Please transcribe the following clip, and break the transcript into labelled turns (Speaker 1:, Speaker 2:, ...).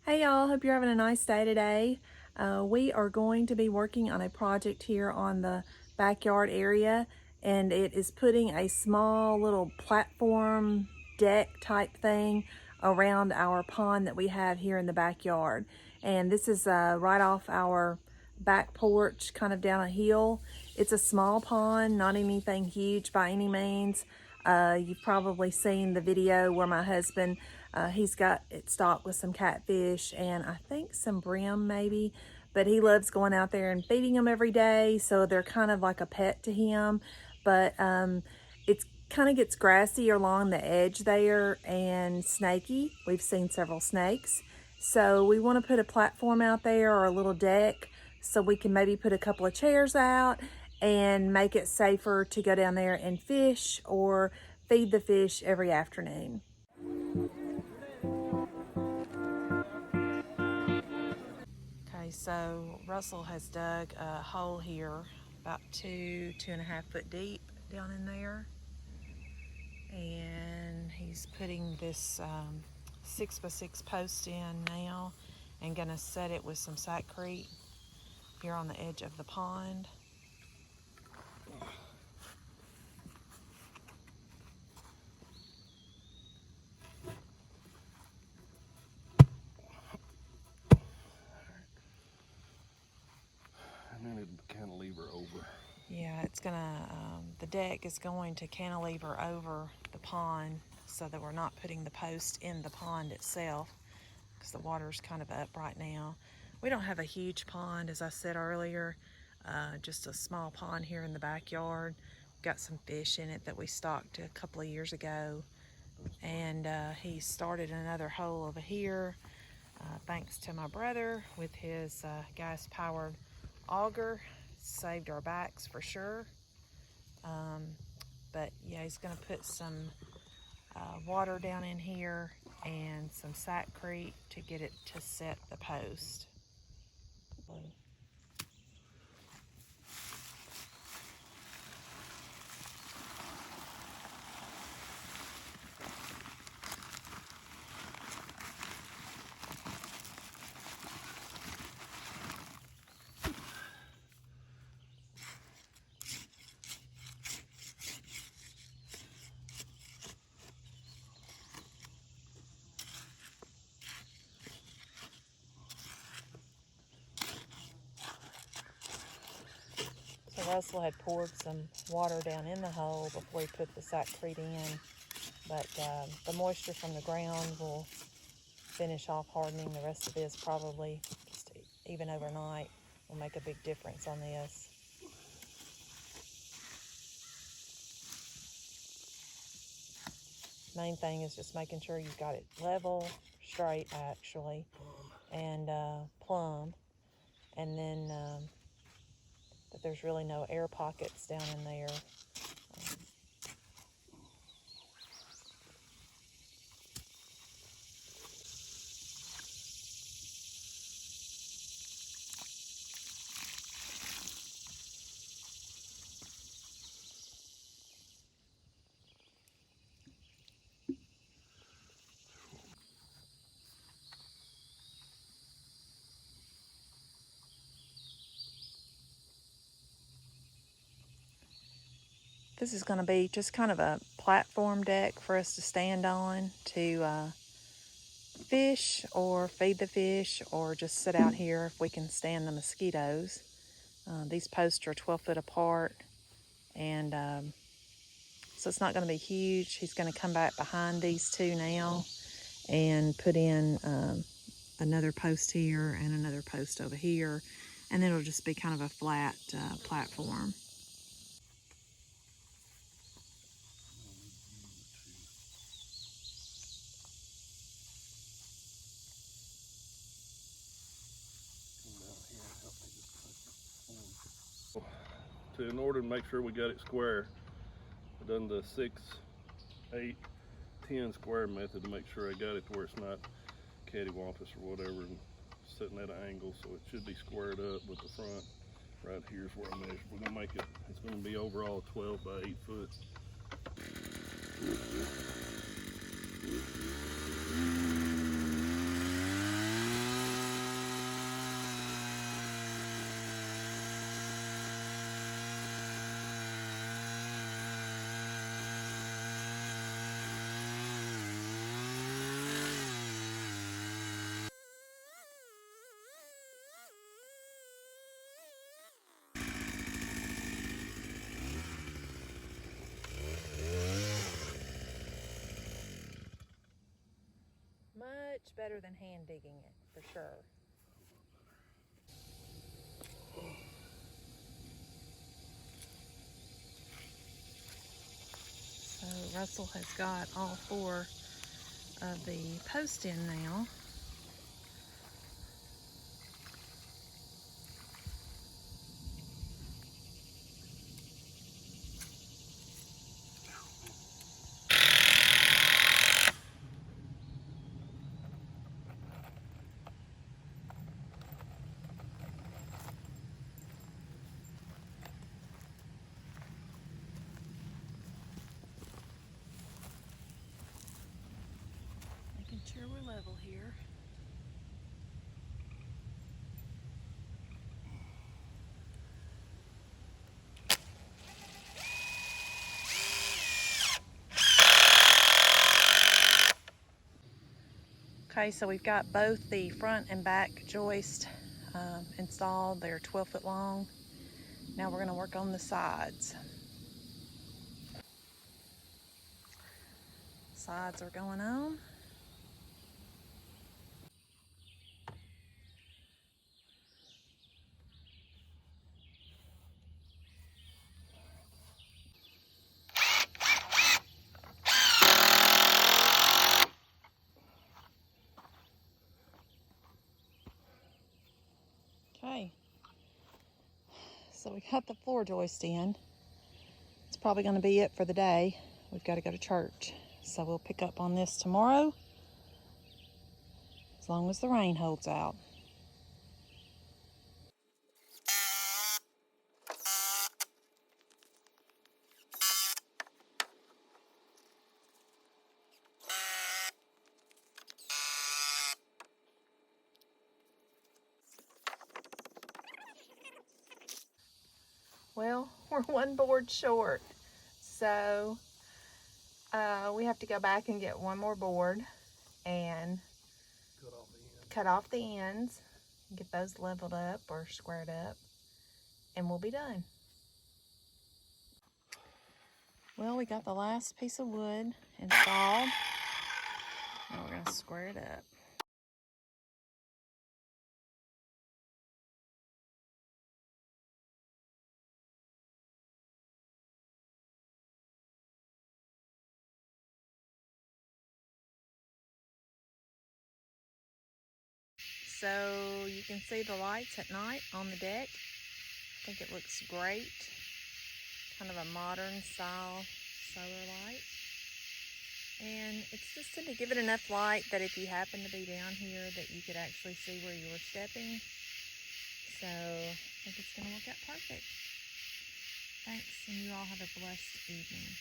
Speaker 1: Hey y'all, hope you're having a nice day today. We are going to be working on a project here on the backyard area, and it is putting a small little platform deck type thing around our pond that we have here in the backyard. And this is right off our back porch, kind of down a hill. It's a small pond, not anything huge by any means. You've probably seen the video where my husband, he's got it stocked with some catfish and I think some brim maybe, but he loves going out there and feeding them every day, so they're kind of like a pet to him. But it's kind of gets grassy along the edge there and snaky. We've seen several snakes. So we want to put a platform out there or a little deck so we can maybe put a couple of chairs out and make it safer to go down there and fish or feed the fish every afternoon. Okay, so Russell has dug a hole here about 2.5 foot deep down in there. And he's putting this 6x6 post in now and gonna set it with some sackcrete here on the edge of the pond.
Speaker 2: And then it'll cantilever over.
Speaker 1: Yeah, it's gonna, the deck is going to cantilever over the pond so that we're not putting the post in the pond itself because the water's kind of up right now. We don't have a huge pond, as I said earlier, just a small pond here in the backyard. We've got some fish in it that we stocked a couple of years ago. And he started another hole over here, thanks to my brother with his gas-powered auger. Saved our backs for sure. But yeah, he's gonna put some water down in here and some sackcrete to get it to set the post. So Russell had poured some water down in the hole before he put the sackcrete in, but the moisture from the ground will finish off hardening the rest of this probably, just even overnight, will make a big difference on this. Main thing is just making sure you've got it level, straight actually, and plumb, and then that there's really no air pockets down in there. This is going to be just kind of a platform deck for us to stand on to fish or feed the fish, or just sit out here if we can stand the mosquitoes. These posts are 12 foot apart, and so it's not going to be huge. He's going to come back behind these two now and put in another post here and another post over here, and then it'll just be kind of a flat platform.
Speaker 2: In order to make sure we got it square, I've done the 6, 8, 10 square method to make sure I got it to where it's not cattywampus or whatever and sitting at an angle, so it should be squared up with the front. Right here's where I measured. We're gonna make it, it's gonna be overall 12 by 8 foot.
Speaker 1: much better than hand digging it, for sure. So Russell has got all 4 of the posts in now. Making sure we're level here. Okay, so we've got both the front and back joist installed. They're 12 foot long. Now we're going to work on the sides. Sides are going on. Okay, so we got the floor joist in. It's probably going to be it for the day. We've got to go to church, so we'll pick up on this tomorrow, as long as the rain holds out. Well, we're 1 board short, so we have to go back and get 1 more board and cut off the ends, get those leveled up or squared up, and we'll be done. Well, we got the last piece of wood installed. Now we're going to square it up. So you can see the lights at night on the deck. I think it looks great. Kind of a modern style solar light. And it's just to give it enough light that if you happen to be down here that you could actually see where you were stepping. So I think it's going to work out perfect. Thanks, and you all have a blessed evening.